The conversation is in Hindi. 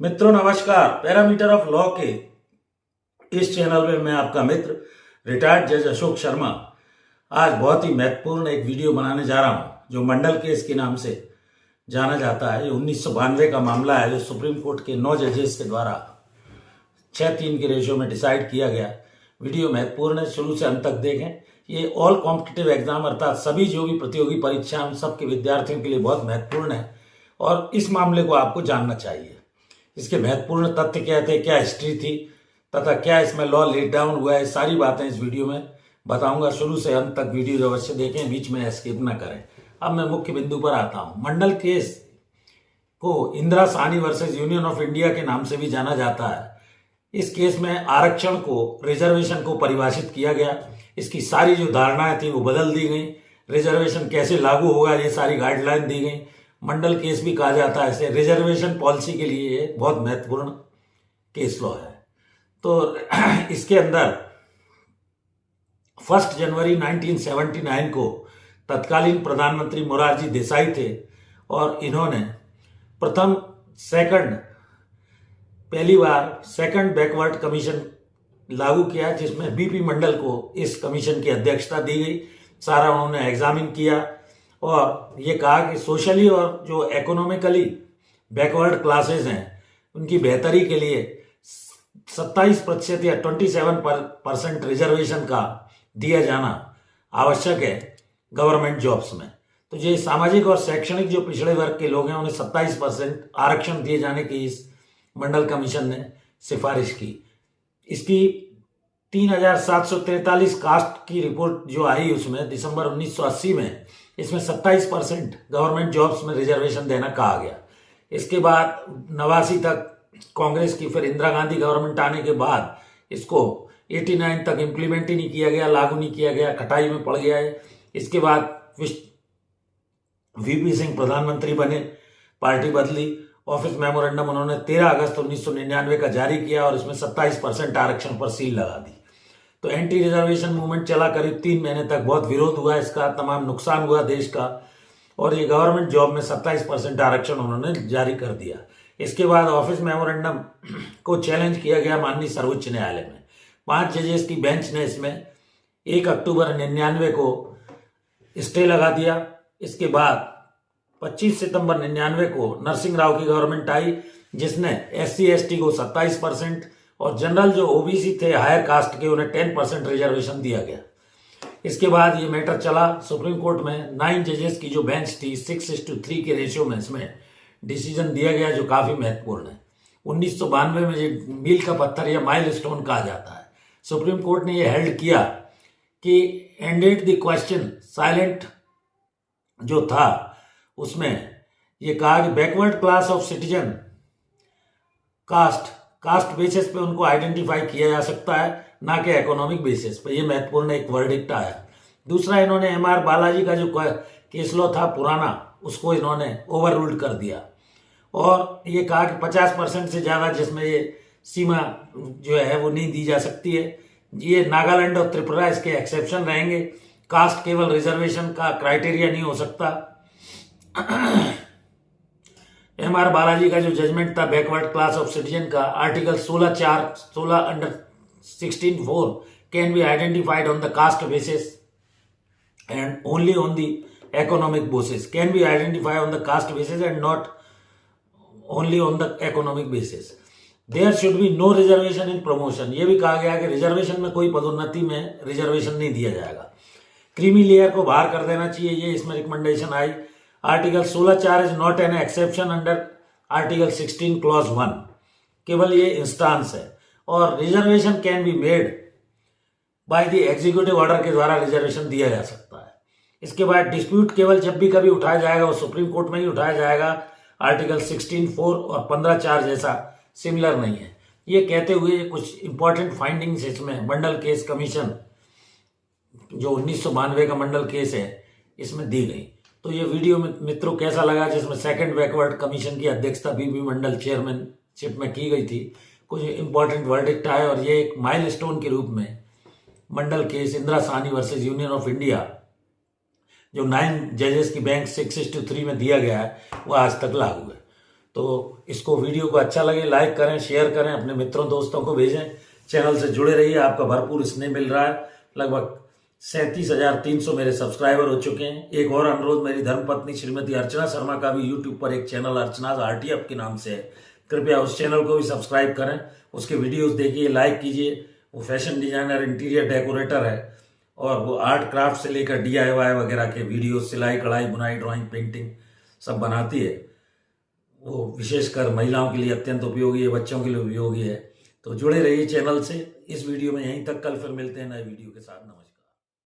मित्रों नमस्कार। पैरामीटर ऑफ लॉ के इस चैनल में मैं आपका मित्र रिटायर्ड जज अशोक शर्मा आज बहुत ही महत्वपूर्ण एक वीडियो बनाने जा रहा हूं जो मंडल केस के नाम से जाना जाता है। ये 1992 का मामला है जो सुप्रीम कोर्ट के 9 जजेस के द्वारा 6-3 के रेशियो में डिसाइड किया गया। वीडियो महत्वपूर्ण है, शुरू से अंत तक देखें। ये ऑल कॉम्पिटिटिव एग्जाम अर्थात सभी जो भी प्रतियोगी परीक्षा उन सबके विद्यार्थियों के लिए बहुत महत्वपूर्ण है और इस मामले को आपको जानना चाहिए। इसके महत्वपूर्ण तथ्य क्या थे, क्या हिस्ट्री थी तथा क्या इसमें लॉ लेट डाउन हुआ है, सारी बातें इस वीडियो में बताऊंगा। शुरू से अंत तक वीडियो अवश्य देखें, बीच में एस्केप न करें। अब मैं मुख्य बिंदु पर आता हूं। मंडल केस को Indira Sawhney versus union of India के नाम से भी जाना जाता है। इस केस में आरक्षण को, रिजर्वेशन को परिभाषित किया गया। इसकी सारी जो धारणाएं थी वो बदल दी गई। रिजर्वेशन कैसे लागू होगा ये सारी गाइडलाइन दी गई। मंडल केस भी कहा जाता है इसे। रिजर्वेशन पॉलिसी के लिए ये बहुत महत्वपूर्ण केस लॉ है। तो इसके अंदर 1 जनवरी 1979 को तत्कालीन प्रधानमंत्री मोरारजी देसाई थे और इन्होंने पहली बार सेकंड बैकवर्ड कमीशन लागू किया, जिसमें बीपी मंडल को इस कमीशन की अध्यक्षता दी गई। सारा उन्होंने एग्जामिन किया और ये कहा कि सोशली और जो इकोनॉमिकली बैकवर्ड क्लासेस हैं उनकी बेहतरी के लिए 27% या 27% रिजर्वेशन का दिया जाना आवश्यक है गवर्नमेंट जॉब्स में। तो ये सामाजिक और शैक्षणिक जो पिछड़े वर्ग के लोग हैं उन्हें 27% आरक्षण दिए जाने की इस मंडल कमीशन ने सिफारिश की। इसकी 3743 कास्ट की रिपोर्ट जो आई उसमें दिसंबर 1980 में इसमें 27% गवर्नमेंट जॉब्स में रिजर्वेशन देना कहा गया। इसके बाद 89 तक कांग्रेस की, फिर इंदिरा गांधी गवर्नमेंट आने के बाद इसको 89 तक इम्प्लीमेंट ही नहीं किया गया, लागू नहीं किया गया, खटाई में पड़ गया है। इसके बाद वीपी सिंह प्रधानमंत्री बने, पार्टी बदली, ऑफिस मेमोरेंडम उन्होंने 13 अगस्त 1999 का जारी किया और इसमें 27% आरक्षण पर सील लगा दी। तो एंटी रिजर्वेशन मूवमेंट चला करीब 3 महीने तक। बहुत विरोध हुआ इसका, तमाम नुकसान हुआ देश का और ये गवर्नमेंट जॉब में 27% आरक्षण उन्होंने जारी कर दिया। इसके बाद ऑफिस मेमोरेंडम को चैलेंज किया गया माननीय सर्वोच्च न्यायालय में। 5 जजेस की बेंच ने इसमें 1 अक्टूबर 99 को स्टे लगा दिया। इसके बाद 25 सितंबर 99 को नरसिंह राव की गवर्नमेंट आई, जिसने SC/ST को 27% और जनरल जो ओबीसी थे हायर कास्ट के उन्हें 10% रिजर्वेशन दिया गया। इसके बाद ये मैटर चला सुप्रीम कोर्ट में। 9 जजेस की जो बेंच थी 6:3 के रेशियो में इसमें डिसीजन दिया गया जो काफी महत्वपूर्ण है। 1992 में ये मील का पत्थर या माइलस्टोन कहा जाता है। सुप्रीम कोर्ट ने यह हेल्ड किया कि एंडेड द क्वेश्चन साइलेंट जो था उसमें यह कहा कि backward class of citizen caste basis पे उनको आइडेंटिफाई किया जा सकता है, ना कि इकोनॉमिक बेसिस पे। ये महत्वपूर्ण एक वर्डिक्ट आया। दूसरा, इन्होंने MR बालाजी का जो केस लॉ था पुराना उसको इन्होंने ओवर रूल्ड कर दिया और ये कहा कि 50% से ज्यादा जिसमें ये सीमा जो है वो नहीं दी जा सकती है। ये नागालैंड और त्रिपुरा इसके एक्सेप्शन रहेंगे। कास्ट केवल रिजर्वेशन का क्राइटेरिया नहीं हो सकता। MR बालाजी का जो जजमेंट था बैकवर्ड क्लास ऑफ सिटीजन का, article 16 under 16(4) can be identified on the caste basis and only on the economic basis. Can be identified on the caste basis and not only on the economic basis. There should be no reservation in promotion. यह भी कहा गया कि रिजर्वेशन में कोई पदोन्नति में रिजर्वेशन नहीं दिया जाएगा। क्रीमी लेयर को बाहर कर देना चाहिए, ये इसमें recommendation I. Article 16(4) is not an exception under article 16 clause 1। केवल ये इंस्टांस है और reservation can be made by the executive order के द्वारा रिजर्वेशन दिया जा सकता है। इसके बाद डिस्प्यूट केवल जब भी कभी उठाया जाएगा वो सुप्रीम कोर्ट में ही उठाया जाएगा। आर्टिकल 16(4) और 15(4) जैसा सिमिलर नहीं है। ये कहते हुए कुछ इंपॉर्टेंट फाइंडिंग्स इसमें मंडल केस कमीशन जो 1992 का मंडल केस है इसमें दी गई। तो ये वीडियो मित्रों कैसा लगा, जिसमें सेकंड बैकवर्ड कमीशन की अध्यक्षता बीपी मंडल चेयरमैनशिप में की गई थी। कुछ इंपॉर्टेंट वर्डिक्ट आए और ये एक माइलस्टोन के रूप में Mandal case Indira Sawhney versus union of India जो 9 जजेस की बेंच 6:3 में दिया गया है वो आज तक लागू है। तो इसको वीडियो को अच्छा लगे लाइक करें, शेयर करें, अपने मित्रों दोस्तों को भेजें। चैनल से जुड़े रहिए, आपका भरपूर स्नेह मिल रहा है। लगभग 37,300 मेरे सब्सक्राइबर हो चुके हैं। एक और अनुरोध, मेरी धर्मपत्नी श्रीमती अर्चना शर्मा का भी यूट्यूब पर एक चैनल अर्चनाज आरटीएफ के नाम से है, कृपया उस चैनल को भी सब्सक्राइब करें, उसके वीडियोस देखिए, लाइक कीजिए। वो फैशन डिजाइनर, इंटीरियर डेकोरेटर है और वो आर्ट क्राफ्ट से लेकर DIY वगैरह के वीडियो, सिलाई कढ़ाई बुनाई ड्राइंग पेंटिंग सब बनाती है। वो विशेषकर महिलाओं के लिए अत्यंत उपयोगी है, बच्चों के लिए उपयोगी है। तो जुड़े रहिए चैनल से। इस वीडियो में यहीं तक, कल फिर मिलते हैं नए वीडियो के साथ। नमस्कार।